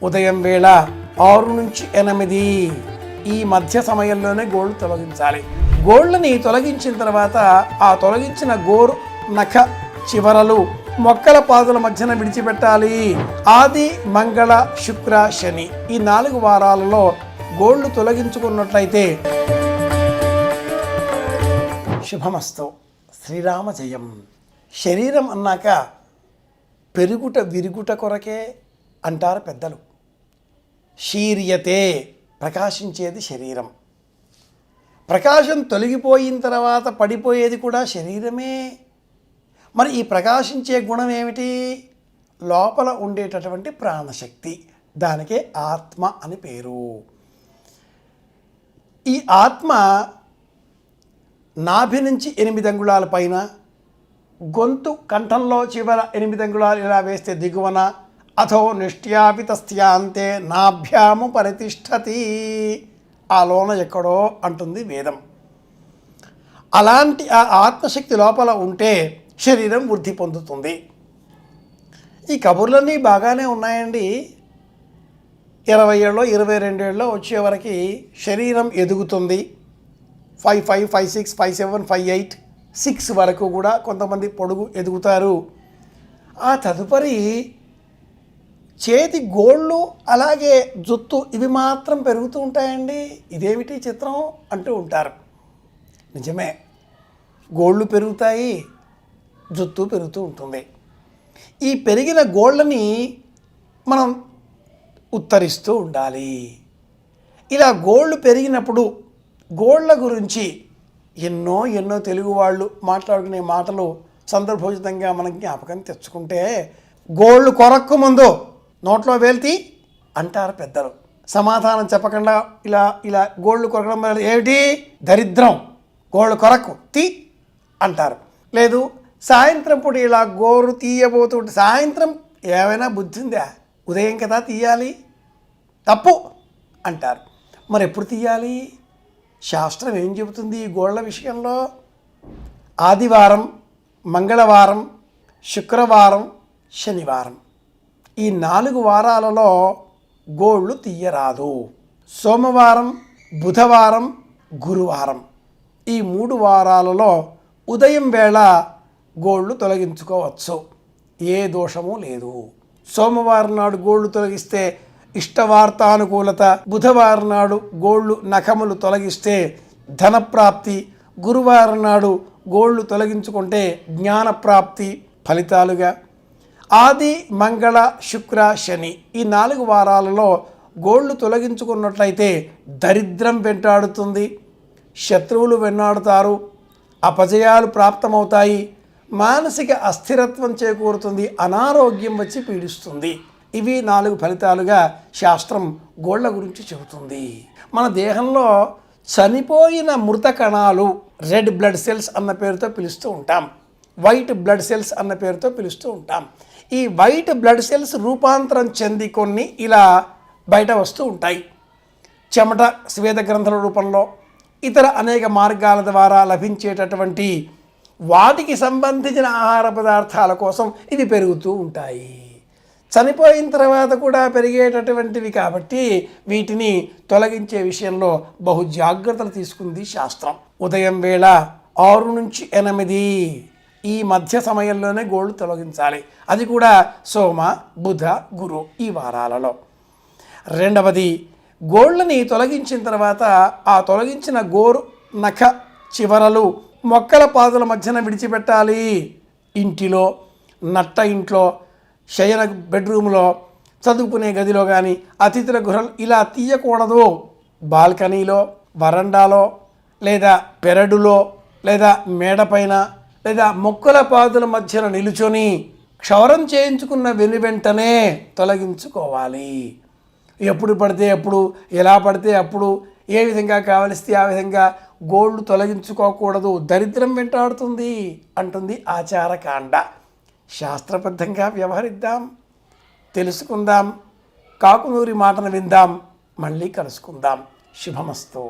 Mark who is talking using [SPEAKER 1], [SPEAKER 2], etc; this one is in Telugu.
[SPEAKER 1] ఉదయం వేళ 6 నుంచి 8 ఈ మధ్య సమయంలోనే గోళ్ళు తొలగించాలి. గోళ్ళని తొలగించిన తర్వాత ఆ తొలగించిన గోరు నఖ చివరలు మొక్కల పాదుల మధ్యన విడిచిపెట్టాలి. ఆది, మంగళ, శుక్ర, శని ఈ 4 వారాలలో గోళ్ళు తొలగించుకున్నట్లయితే శుభమస్తు. శ్రీరామ జయం. శరీరం అన్నాక పెరుగుట విరుగుట కొరకే అంటారు పెద్దలు. శీర్యతే ప్రకాశించేది శరీరం. ప్రకాశం తొలగిపోయిన తర్వాత పడిపోయేది కూడా శరీరమే. మరి ఈ ప్రకాశించే గుణం ఏమిటి? లోపల ఉండేటటువంటి ప్రాణశక్తి. దానికే ఆత్మ అని పేరు. ఈ ఆత్మ నాభి నుంచి 8 అంగుళాల పైన, గొంతు కంఠంలో చివర 8 అంగుళాలు ఇలా వేస్తే దిగువన, అథో నిష్ట్యాపితస్థ్యాంతే నాభ్యాము పరితిష్టతి, ఆ లోన ఎక్కడో అంటుంది వేదం. అలాంటి ఆ ఆత్మశక్తి లోపల ఉంటే శరీరం వృద్ధి పొందుతుంది. ఈ కబుర్లన్నీ బాగానే ఉన్నాయండి. 20 ఏళ్ళలో 22 ఏళ్ళలో వచ్చే వరకు శరీరం ఎదుగుతుంది. 5'5", 5'6", 5'7", 5'8", 6 వరకు కూడా కొంతమంది పొడుగు ఎదుగుతారు. ఆ తదుపరి చేతి గోళ్ళు అలాగే జుత్తు ఇవి మాత్రం పెరుగుతూ ఉంటాయండి. ఇదేమిటి చిత్రం అంటూ ఉంటారు. నిజమే, గోళ్ళు పెరుగుతాయి, జుత్తు పెరుగుతూ ఉంటుంది. ఈ పెరిగిన గోళ్ళని మనం ఉత్తరిస్తూ ఉండాలి. ఇలా గోళ్ళు పెరిగినప్పుడు గోళ్ళ గురించి ఎన్నో తెలుగు వాళ్ళు మాట్లాడుకునే మాటలు సందర్భోచితంగా మనకి జ్ఞాపకం తెచ్చుకుంటే, గోళ్ళు కొరక్కు ముందు నోట్లో వేల్తి అంటారు పెద్దలు. సమాధానం చెప్పకుండా ఇలా గోళ్ళు కొరకడం వల్ల ఏమిటి? దరిద్రం, గోళ్ళు కొరకు తీ అంటారు. లేదు, సాయంత్రం పూట ఇలా గోరు తీయబోతుంటే, సాయంత్రం ఏమైనా బుద్ధి ఉందా? ఉదయం కదా తీయాలి, తప్పు అంటారు. మరి ఎప్పుడు తీయాలి? శాస్త్రం ఏం చెబుతుంది ఈ గోళ్ళ విషయంలో? ఆదివారం, మంగళవారం, శుక్రవారం, శనివారం ఈ 4 వారాలలో గోళ్ళు తీయరాదు. సోమవారం, బుధవారం, గురువారం ఈ 3 వారాలలో ఉదయం వేళ గోళ్ళు తొలగించుకోవచ్చు. ఏ దోషము లేదు. సోమవారం నాడు గోళ్ళు తొలగిస్తే ఇష్టవార్తానుకూలత, బుధవారం నాడు గోళ్ళు నఖములు తొలగిస్తే ధనప్రాప్తి, గురువారం నాడు గోళ్ళు తొలగించుకుంటే జ్ఞానప్రాప్తి ఫలితాలుగా, ఆది, మంగళ, శుక్ర, శని ఈ 4 వారాలలో గోళ్ళు తొలగించుకున్నట్లయితే దరిద్రం వెంటాడుతుంది, శత్రువులు వెన్నాడుతారు, అపజయాలు ప్రాప్తమవుతాయి, మానసిక అస్థిరత్వం చేకూరుతుంది, అనారోగ్యం వచ్చి పీడిస్తుంది. ఇవి 4 ఫలితాలుగా శాస్త్రం గోళ్ళ గురించి చెబుతుంది. మన దేహంలో చనిపోయిన మృత కణాలు రెడ్ బ్లడ్ సెల్స్ అన్న పేరుతో పిలుస్తూ ఉంటాం, వైట్ బ్లడ్ సెల్స్ అన్న పేరుతో పిలుస్తూ ఉంటాం. ఈ వైట్ బ్లడ్ సెల్స్ రూపాంతరం చెంది కొన్ని ఇలా బయట వస్తూ ఉంటాయి. చెమట, స్వేద గ్రంథుల రూపంలో, ఇతర అనేక మార్గాల ద్వారా లభించేటటువంటి వాటికి సంబంధించిన ఆహార పదార్థాల కోసం ఇవి పెరుగుతూ ఉంటాయి. చనిపోయిన తర్వాత కూడా పెరిగేటటువంటివి కాబట్టి వీటిని తొలగించే విషయంలో బహు జాగ్రత్తలు తీసుకుంది శాస్త్రం. ఉదయం వేళ 6 నుంచి 8 ఈ మధ్య సమయంలోనే గోళ్ళు తొలగించాలి. అది కూడా సోమ, బుధ, గురు ఈ వారాలలో. రెండవది, గోళ్ళని తొలగించిన తర్వాత ఆ తొలగించిన గోరు నఖ చివరలు మొక్కల పాదుల మధ్యన విడిచిపెట్టాలి. ఇంటిలో, నట్ట ఇంట్లో, శయన బెడ్రూమ్లో, చదువుకునే గదిలో కానీ, అతిథుల గృహం ఇలా తీయకూడదు. బాల్కనీలో, వరండాలో, లేదా పెరడులో, లేదా మేడపైన, లేదా మొక్కల పాదుల మధ్యన నిలుచొని క్షవరం చేయించుకున్న వెనువెంటనే తొలగించుకోవాలి. ఎప్పుడు పడితే అప్పుడు, ఎలా పడితే అప్పుడు, ఏ విధంగా కావలిస్తే ఆ విధంగా గోళ్ళు తొలగించుకోకూడదు. దరిద్రం వెంటాడుతుంది అంటుంది ఆచారకాండ. శాస్త్రబద్ధంగా వ్యవహరిద్దాం, తెలుసుకుందాం, కాకునూరి మాటను విందాం. మళ్ళీ కలుసుకుందాం. శుభమస్తు.